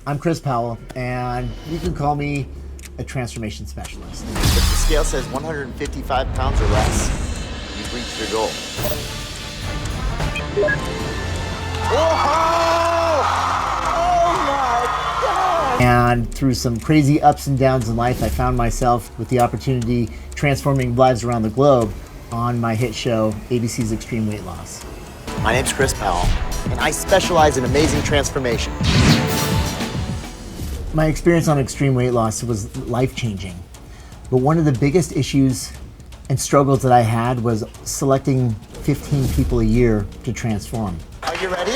I'm Chris Powell, and you can call me a transformation specialist. If the scale says 155 pounds or less, you've reached your goal. And through some crazy ups and downs in life, I found myself with the opportunity transforming lives around the globe on my hit show, ABC's Extreme Weight Loss. My name's Chris Powell, and I specialize in amazing transformation. My experience on Extreme Weight Loss was life-changing. But one of the biggest issues and struggles that I had was selecting 15 people a year to transform. Are you ready?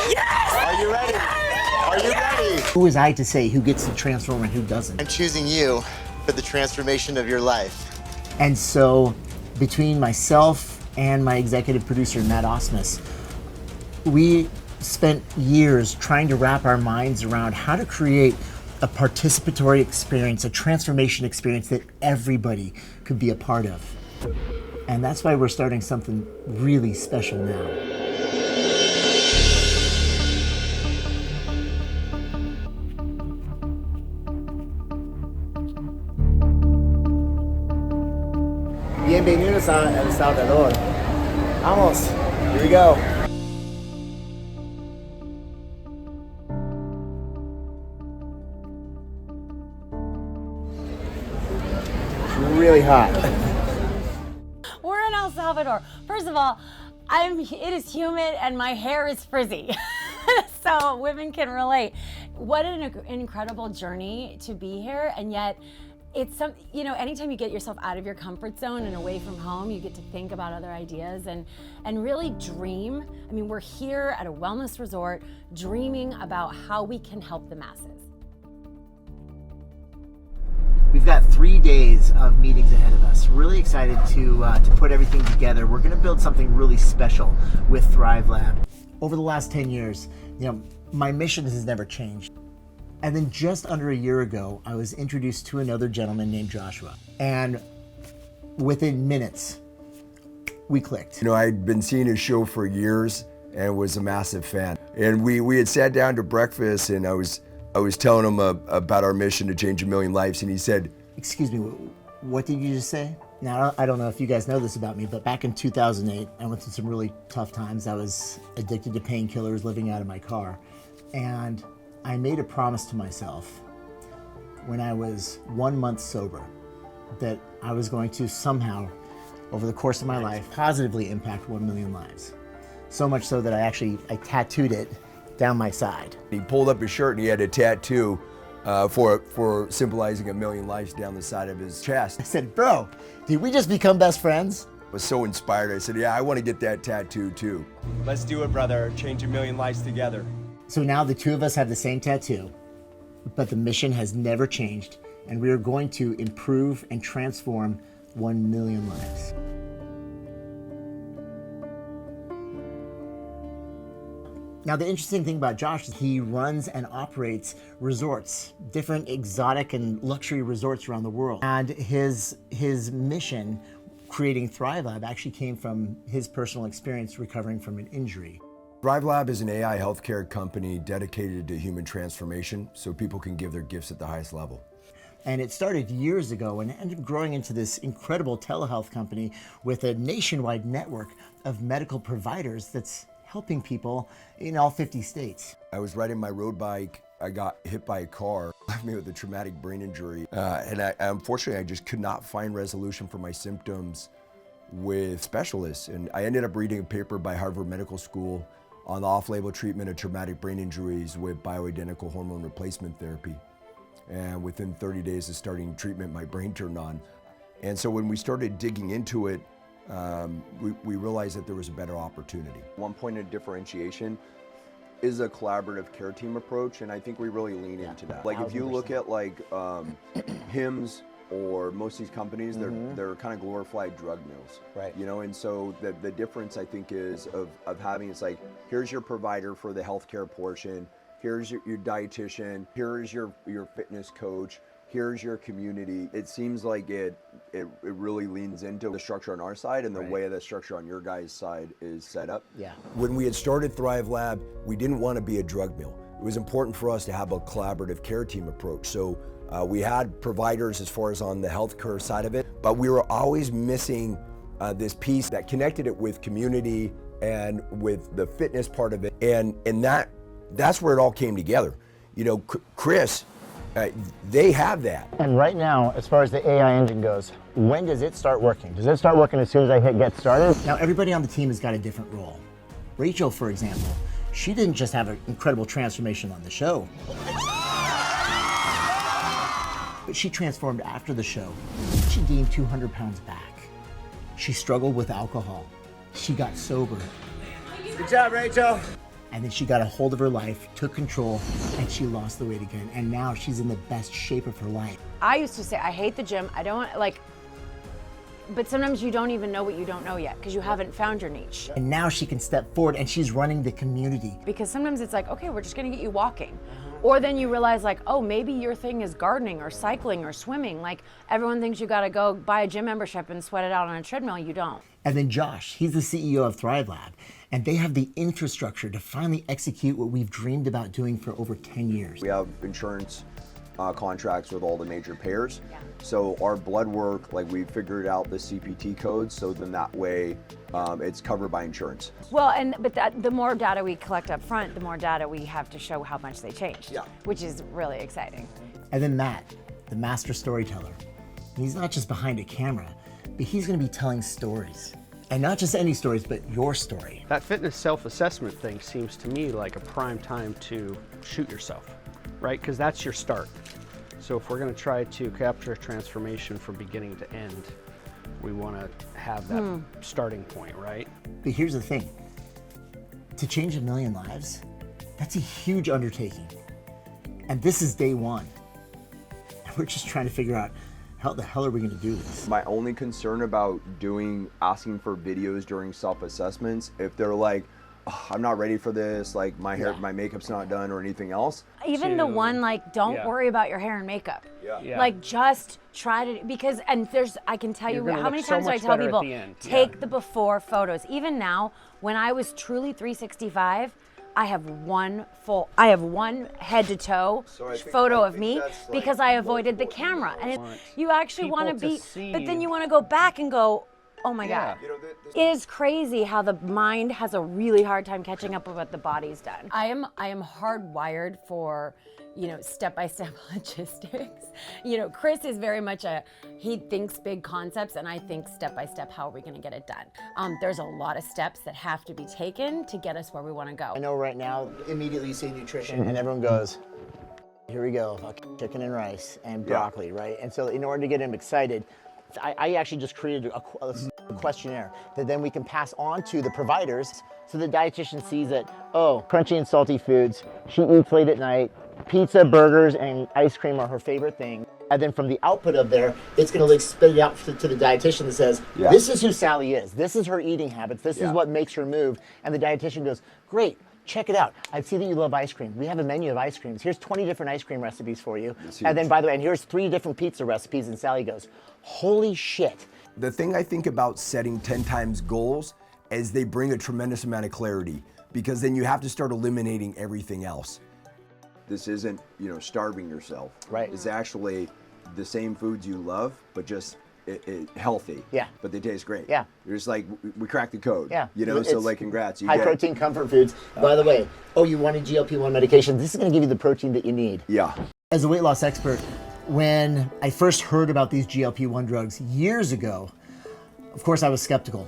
Yes! Are you ready? Are you ready? Who was I to say who gets to transform and who doesn't? I'm choosing you for the transformation of your life. And so between myself and my executive producer, Matt Osmus, we spent years trying to wrap our minds around how to create a participatory experience, a transformation experience that everybody could be a part of. And that's why we're starting something really special now. Bienvenidos a El Salvador. Vamos, here we go. Really hot. We're in El Salvador. First of all, it is humid and my hair is frizzy. So women can relate. What an incredible journey to be here, and yet it's anytime you get yourself out of your comfort zone and away from home, you get to think about other ideas and really dream. I mean, we're here at a wellness resort dreaming about how we can help the masses. We've got 3 days of meetings ahead of us. Really excited to put everything together. We're going to build something really special with Thrive Lab. Over the last 10 years, my mission has never changed. And then just under a year ago, I was introduced to another gentleman named Joshua. And within minutes, we clicked. I'd been seeing his show for years and was a massive fan. And we had sat down to breakfast, and I was telling him about our mission to change 1 million lives, and he said, "Excuse me, what did you just say?" Now, I don't know if you guys know this about me, but back in 2008, I went through some really tough times. I was addicted to painkillers, living out of my car. And I made a promise to myself when I was 1 month sober that I was going to somehow, over the course of my life, positively impact 1 million lives. So much so that I tattooed it down my side. He pulled up his shirt and he had a tattoo for symbolizing 1 million lives down the side of his chest. I said, "Bro, did we just become best friends?" I was so inspired. I said, "Yeah, I want to get that tattoo too." Let's do it, brother. Change 1 million lives together. So now the two of us have the same tattoo, but the mission has never changed, and we are going to improve and transform 1 million lives. Now, the interesting thing about Josh is he runs and operates resorts, different exotic and luxury resorts around the world. And his mission, creating Thrive Lab, actually came from his personal experience recovering from an injury. Thrive Lab is an AI healthcare company dedicated to human transformation so people can give their gifts at the highest level. And it started years ago and ended up growing into this incredible telehealth company with a nationwide network of medical providers that's helping people in all 50 states. I was riding my road bike. I got hit by a car, left me with a traumatic brain injury. Unfortunately, I just could not find resolution for my symptoms with specialists. And I ended up reading a paper by Harvard Medical School on the off-label treatment of traumatic brain injuries with bioidentical hormone replacement therapy. And within 30 days of starting treatment, my brain turned on. And so when we started digging into it, we realized that there was a better opportunity. One point of differentiation is a collaborative care team approach, and I think we really lean into that. Like if you look at HIMSS or most of these companies, they're kind of glorified drug mills, Right. And so the difference I think is of having, it's like, here's your provider for the healthcare portion, here's your dietitian, here's your fitness coach, here's your community. It seems like it really leans into the structure on our side and the way the structure on your guys' side is set up. Yeah. When we had started Thrive Lab, we didn't want to be a drug mill. it was important for us to have a collaborative care team approach. So we had providers as far as on the healthcare side of it, but we were always missing this piece that connected it with community and with the fitness part of it. And that's where it all came together. You know, Chris, they have that. And right now, as far as the AI engine goes, when does it start working? Does it start working as soon as I hit get started? Now, everybody on the team has got a different role. Rachel, for example, she didn't just have an incredible transformation on the show, but she transformed after the show. She gained 200 pounds back. She struggled with alcohol. She got sober. Good job, Rachel. And then she got a hold of her life, took control, and she lost the weight again. And now she's in the best shape of her life. I used to say, I hate the gym. I don't like, but sometimes you don't even know what you don't know yet because you haven't found your niche. And now she can step forward and she's running the community. Because sometimes it's like, okay, we're just gonna get you walking. Or then you realize like, oh, maybe your thing is gardening or cycling or swimming. Like everyone thinks you gotta go buy a gym membership and sweat it out on a treadmill. You don't. And then Josh, he's the CEO of Thrive Lab, and they have the infrastructure to finally execute what we've dreamed about doing for over 10 years. We have insurance contracts with all the major payers. So our blood work, like we figured out the CPT codes, so then that way it's covered by insurance. Well, but the more data we collect up front, the more data we have to show how much they changed, Yeah. which is really exciting. And then Matt, the master storyteller. He's not just behind a camera, but he's gonna be telling stories. And not just any stories, but your story. That fitness self-assessment thing seems to me like a prime time to shoot yourself, right? Because that's your start. So if we're going to try to capture a transformation from beginning to end, we want to have that starting point, right? But here's the thing. To change 1 million lives, that's a huge undertaking. And this is day one. And we're just trying to figure out how the hell are we gonna do this? My only concern about asking for videos during self-assessments, if they're like, oh, I'm not ready for this, like my hair, my makeup's not done or anything else. Even the one like, don't Yeah. worry about your hair and makeup. Yeah. Like just try to, because, and I can tell You're you gonna how many look so times do I much tell better at people, the end. take Yeah. the before photos. Even now, when I was truly 365, I have one head to toe photo of me because I avoided the camera. And you actually want to people be, to see. but then you want to go back and go, oh my Yeah. God. It is crazy how the mind has a really hard time catching up with what the body's done. I am hardwired for, step-by-step logistics. Chris is very much he thinks big concepts and I think step-by-step, how are we gonna get it done? There's a lot of steps that have to be taken to get us where we wanna go. I know right now, immediately you say nutrition and everyone goes, here we go, chicken and rice and broccoli, right? And so in order to get them excited, I actually just created a questionnaire that then we can pass on to the providers so the dietitian sees that, oh, crunchy and salty foods, she eats late at night, pizza, burgers, and ice cream are her favorite thing. And then from the output of there, it's going to spit it out to the dietitian that says, this is who Sally is, this is her eating habits, this is what makes her move. And the dietitian goes, great, check it out. I see that you love ice cream. We have a menu of ice creams. Here's 20 different ice cream recipes for you. And then, by the way, and here's 3 different pizza recipes. And Sally goes, holy shit. The thing I think about setting 10 times goals is they bring a tremendous amount of clarity, because then you have to start eliminating everything else. This isn't, starving yourself. Right. It's actually the same foods you love, but just healthy. Yeah. But they taste great. Yeah. You're just like, we cracked the code. Yeah. So It's like, congrats. You high get it. protein comfort foods. By the way, you wanted GLP-1 medication. This is going to give you the protein that you need. Yeah. As a weight loss expert, when I first heard about these GLP-1 drugs years ago, of course I was skeptical.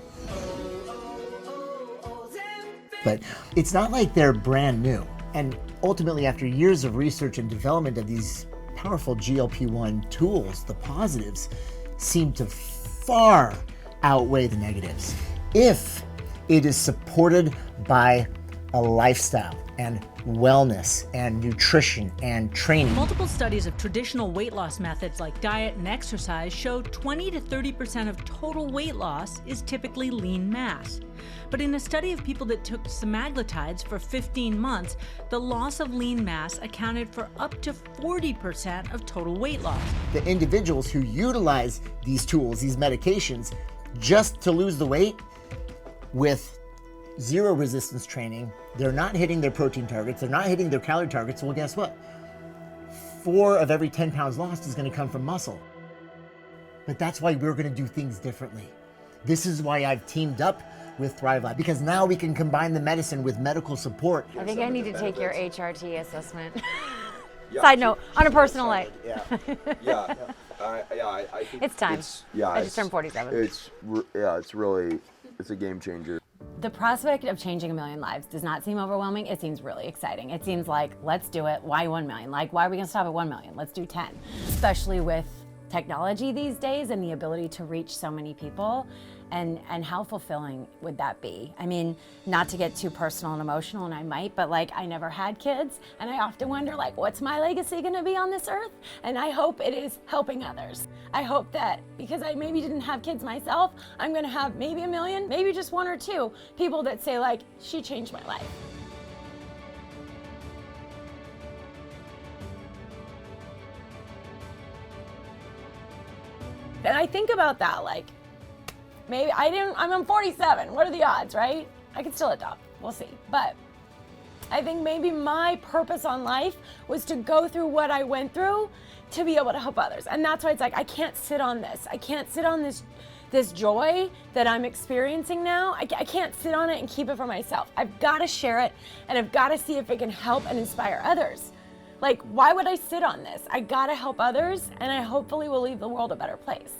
But it's not like they're brand new. And ultimately, after years of research and development of these powerful GLP-1 tools, the positives seem to far outweigh the negatives if it is supported by a lifestyle and wellness and nutrition and training. Multiple studies of traditional weight loss methods like diet and exercise show 20 to 30% of total weight loss is typically lean mass. But in a study of people that took semaglutides for 15 months, the loss of lean mass accounted for up to 40% of total weight loss. The individuals who utilize these tools, these medications, just to lose the weight with zero resistance training, they're not hitting their protein targets, they're not hitting their calorie targets. Well, guess what? 4 of every 10 pounds lost is going to come from muscle. But that's why we're going to do things differently. This is why I've teamed up with Thrive Lab, because now we can combine the medicine with medical support. I think I need to take your HRT assessment. Side note, on a personal life. I think It's time. I just turned 47. It's a game changer. The prospect of changing 1 million lives does not seem overwhelming. It seems really exciting. It seems like, let's do it. Why 1 million? Like, why are we gonna stop at 1 million? Let's do 10. Especially with technology these days and the ability to reach so many people. And how fulfilling would that be? I mean, not to get too personal and emotional, and I might, but like, I never had kids, and I often wonder, like, what's my legacy gonna be on this earth? And I hope it is helping others. I hope that, because I maybe didn't have kids myself, I'm gonna have maybe 1 million, maybe just 1 or 2 people that say, like, she changed my life. And I think about that, like, maybe I'm 47. What are the odds, right? I could still adopt. We'll see. But I think maybe my purpose on life was to go through what I went through to be able to help others. And that's why it's like, I can't sit on this. I can't sit on this joy that I'm experiencing now. I can't sit on it and keep it for myself. I've got to share it, and I've got to see if it can help and inspire others. Like, why would I sit on this? I got to help others, and I hopefully will leave the world a better place.